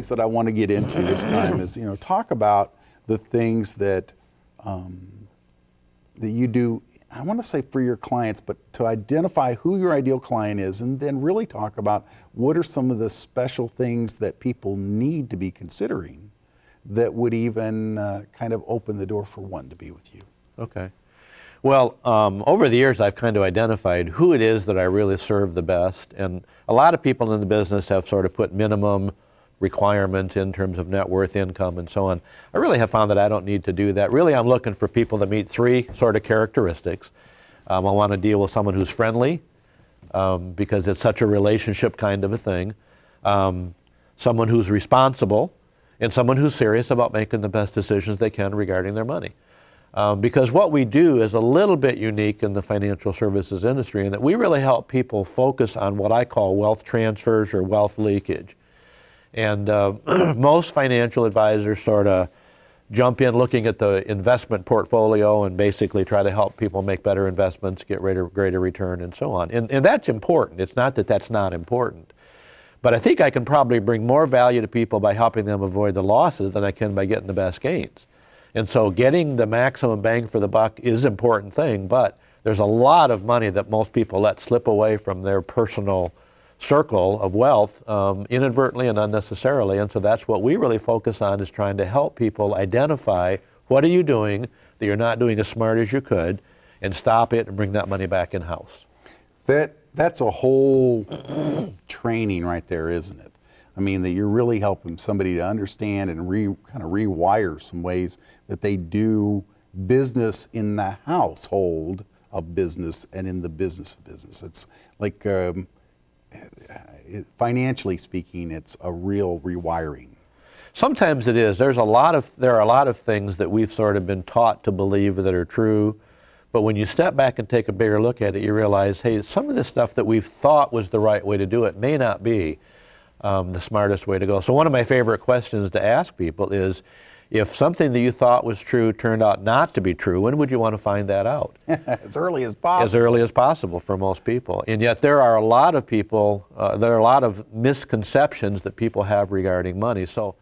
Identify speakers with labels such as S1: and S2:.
S1: things that I want to get into this time is, talk about the things that that you do, I want to say for your clients, but to identify who your ideal client is, and then really talk about what are some of the special things that people need to be considering that would even kind of open the door for one to be with you.
S2: Okay. Well, over the years, I've kind of identified who it is that I really serve the best. And a lot of people in the business have sort of put minimum requirements in terms of net worth, income, and so on. I really have found that I don't need to do that. Really, I'm looking for people that meet three sort of characteristics. I want to deal with someone who's friendly, because it's such a relationship kind of a thing. Someone who's responsible, and someone who's serious about making the best decisions they can regarding their money. Because what we do is a little bit unique in the financial services industry in that we really help people focus on what I call wealth transfers or wealth leakage. And most financial advisors sort of jump in looking at the investment portfolio and basically try to help people make better investments, get greater return, and so on. And that's important. It's not that that's not important. But I think I can probably bring more value to people by helping them avoid the losses than I can by getting the best gains. And so getting the maximum bang for the buck is an important thing, but there's a lot of money that most people let slip away from their personal circle of wealth inadvertently and unnecessarily. And so that's what we really focus on, is trying to help people identify what are you doing that you're not doing as smart as you could, and stop it and bring that money back in-house.
S1: That's a whole training right there, isn't it? I mean, that you're really helping somebody to understand and kind of rewire some ways that they do business in the household of business and in the business of business. It's like, financially speaking, it's a real rewiring.
S2: Sometimes it is. There are a lot of things that we've sort of been taught to believe that are true. But when you step back and take a bigger look at it, you realize, hey, some of this stuff that we've thought was the right way to do it may not be the smartest way to go. So one of my favorite questions to ask people is, if something that you thought was true turned out not to be true, when would you want to find that out?
S1: As early as possible.
S2: As early as possible for most people. And yet there are a lot of people, there are a lot of misconceptions that people have regarding money. So